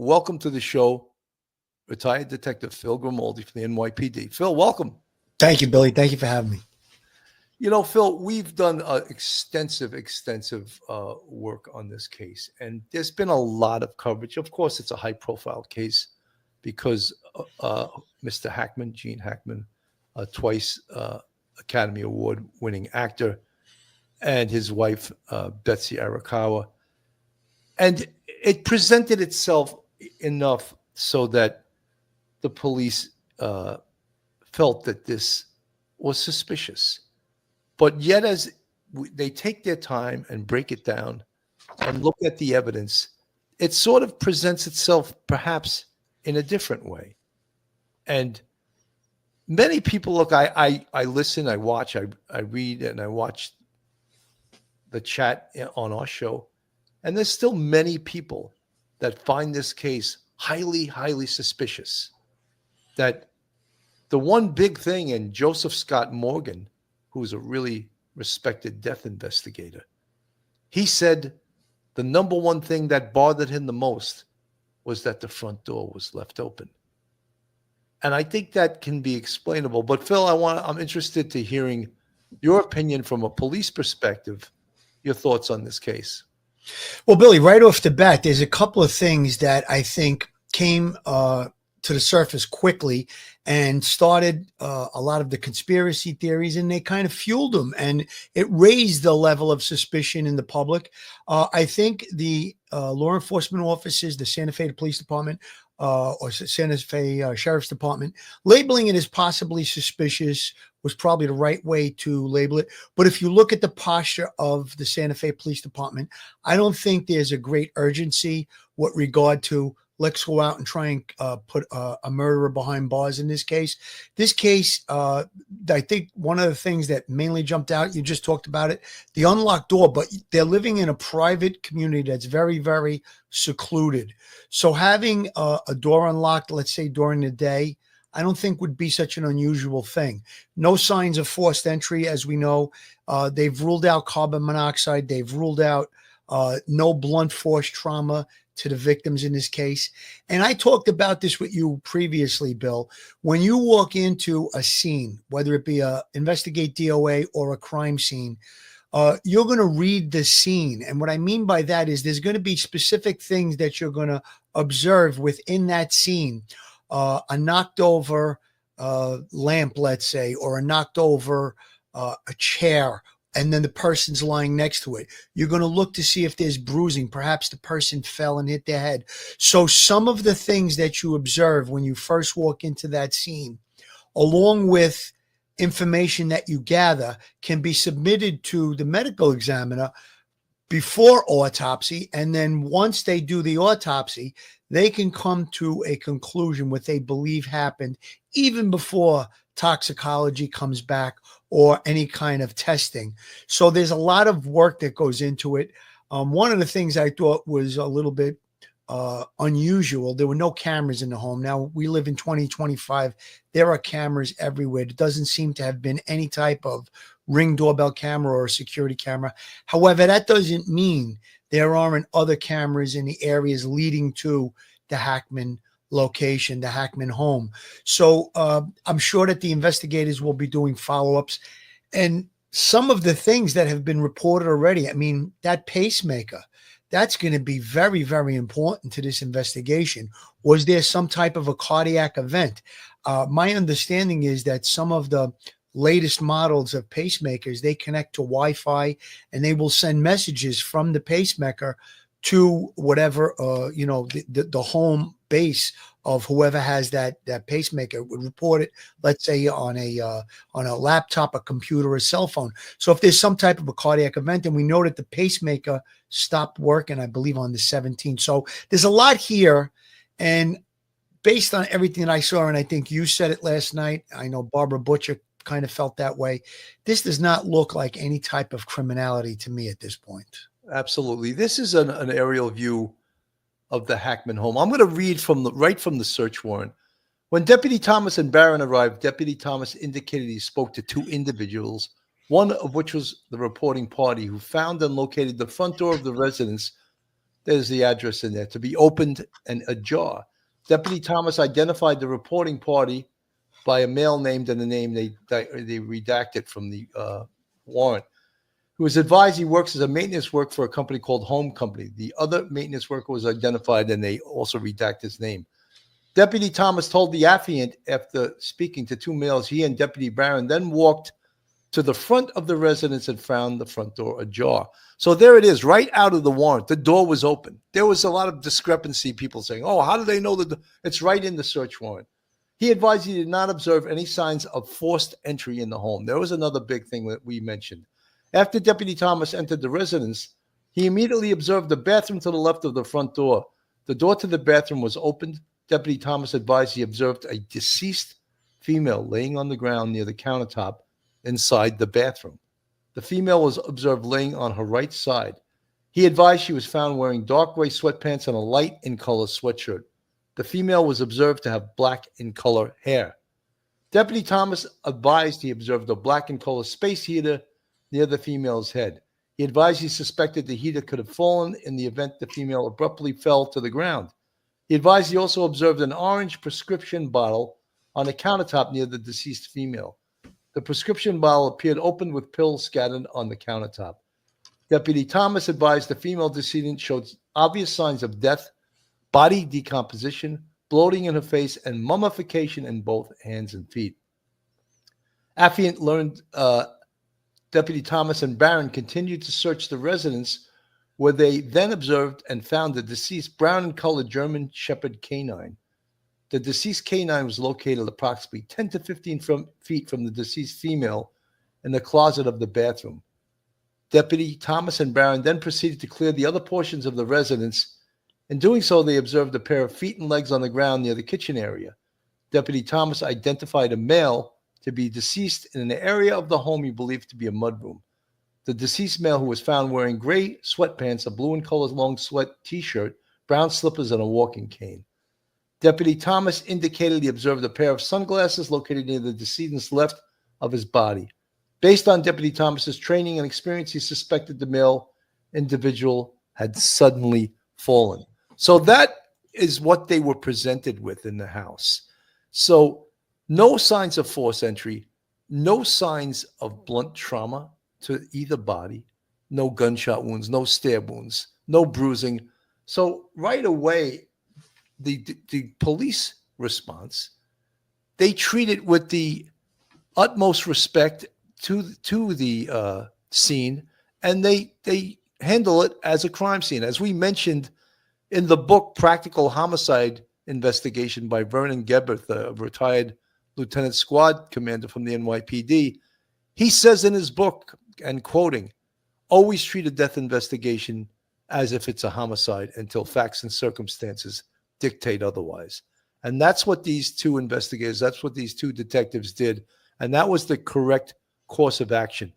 welcome to the show, retired detective Phil Grimaldi from the NYPD. Phil, welcome. Thank you, Billy. Thank you for having me. You know, Phil, we've done extensive work on this case, and there's been a lot of coverage. Of course, it's a high-profile case because Mr. Hackman, Gene Hackman, twice Academy Award-winning actor, and his wife, Betsy Arakawa. And it presented itself enough so that the police felt that this was suspicious. But yet, as they take their time and break it down and look at the evidence, it sort of presents itself perhaps in a different way. And many people, look, I listen, I watch, I read, and I watch the chat on our show. And there's still many people that find this case highly, highly suspicious. That the one big thing, and Joseph Scott Morgan, who's a really respected death investigator, he said the number one thing that bothered him the most was that the front door was left open. And I think that can be explainable. But Phil, I'm interested to hearing your opinion from a police perspective, your thoughts on this case. Well, Billy, right off the bat, there's a couple of things that I think came to the surface quickly and started a lot of the conspiracy theories, and they kind of fueled them, and it raised the level of suspicion in the public. I think the law enforcement officers, the Santa Fe Police Department or Santa Fe Sheriff's Department, labeling it as possibly suspicious was probably the right way to label it. But if you look at the posture of the Santa Fe Police Department, I don't think there's a great urgency with regard to let's go out and try and put a murderer behind bars in this case. This case, I think one of the things that mainly jumped out, you just talked about it, the unlocked door, but they're living in a private community that's very, very secluded. So having a door unlocked, let's say during the day, I don't think would be such an unusual thing. No signs of forced entry, as we know. They've ruled out carbon monoxide. They've ruled out no blunt force trauma to the victims in this case. And I talked about this with you previously, Bill. When you walk into a scene, whether it be a investigate DOA or a crime scene, you're going to read the scene. And what I mean by that is there's going to be specific things that you're going to observe within that scene. A knocked over lamp, let's say, or a knocked over a chair, and then the person's lying next to it. You're going to look to see if there's bruising. Perhaps the person fell and hit their head. So some of the things that you observe when you first walk into that scene, along with information that you gather, can be submitted to the medical examiner before autopsy. And then once they do the autopsy, they can come to a conclusion what they believe happened even before toxicology comes back or any kind of testing. So there's a lot of work that goes into it. One of the things I thought was a little bit unusual, there were no cameras in the home. Now, we live in 2025. There are cameras everywhere. There doesn't seem to have been any type of Ring doorbell camera or security camera. However, that doesn't mean there aren't other cameras in the areas leading to the Hackman location, the Hackman home. So I'm sure that the investigators will be doing follow-ups. And some of the things that have been reported already, I mean, that pacemaker, that's going to be very, very important to this investigation. Was there some type of a cardiac event? My understanding is that some of the latest models of pacemakers, they connect to Wi-Fi and they will send messages from the pacemaker to whatever, the home base of whoever has that pacemaker would report it, let's say on a laptop, a computer, a cell phone. So if there's some type of a cardiac event, and we know that the pacemaker stopped working, I believe on the 17th. So there's a lot here. And based on everything that I saw, and I think you said it last night, I know Barbara Butcher kind of felt that way. This does not look like any type of criminality to me at this point. Absolutely. This is an aerial view of the Hackman home. I'm going to read right from the search warrant. When Deputy Thomas and Barron arrived, Deputy Thomas indicated he spoke to two individuals, one of which was the reporting party, who found and located the front door of the residence There's the address in there, to be opened and ajar. Deputy Thomas identified the reporting party by a male named and the name they redacted from the warrant, who was advised he works as a maintenance worker for a company called Home Company. The other maintenance worker was identified, and they also redact his name. Deputy Thomas told the affiant, after speaking to two males, he and Deputy Barron then walked to the front of the residence and found the front door ajar. So there it is, right out of the warrant. The door was open. There was a lot of discrepancy, people saying, oh, how do they know that? It's right in the search warrant. He advised he did not observe any signs of forced entry in the home. There was another big thing that we mentioned. After Deputy Thomas entered the residence, he immediately observed the bathroom to the left of the front door. The door to the bathroom was opened. Deputy Thomas advised he observed a deceased female laying on the ground near the countertop inside the bathroom. The female was observed laying on her right side. He advised she was found wearing dark gray sweatpants and a light in color sweatshirt. The female was observed to have black in color hair. Deputy Thomas advised he observed a black in color space heater near the female's head. He advised he suspected the heater could have fallen in the event the female abruptly fell to the ground. He advised he also observed an orange prescription bottle on the countertop near the deceased female. The prescription bottle appeared open with pills scattered on the countertop. Deputy Thomas advised the female decedent showed obvious signs of death, body decomposition, bloating in her face, and mummification in both hands and feet. Affiant learned Deputy Thomas and Barron continued to search the residence, where they then observed and found the deceased brown and colored German Shepherd canine. The deceased canine was located approximately 10 to 15 feet from the deceased female in the closet of the bathroom. Deputy Thomas and Barron then proceeded to clear the other portions of the residence. In doing so, they observed a pair of feet and legs on the ground near the kitchen area. Deputy Thomas identified a male to be deceased in an area of the home he believed to be a mudroom. The deceased male, who was found wearing gray sweatpants, a blue and color long sweat t-shirt, brown slippers, and a walking cane. Deputy Thomas indicated he observed a pair of sunglasses located near the decedent's left of his body. Based on Deputy Thomas's training and experience, he suspected the male individual had suddenly fallen. So that is what they were presented with in the house. So no signs of force entry, no signs of blunt trauma to either body, no gunshot wounds, no stab wounds, no bruising. So right away, the police response, they treat it with the utmost respect to the scene, and they handle it as a crime scene. As we mentioned in the book Practical Homicide Investigation by Vernon Gebert, a retired lieutenant squad commander from the NYPD, he says in his book, and quoting, always treat a death investigation as if it's a homicide until facts and circumstances dictate otherwise. And that's what these two investigators, that's what these two detectives did. And that was the correct course of action.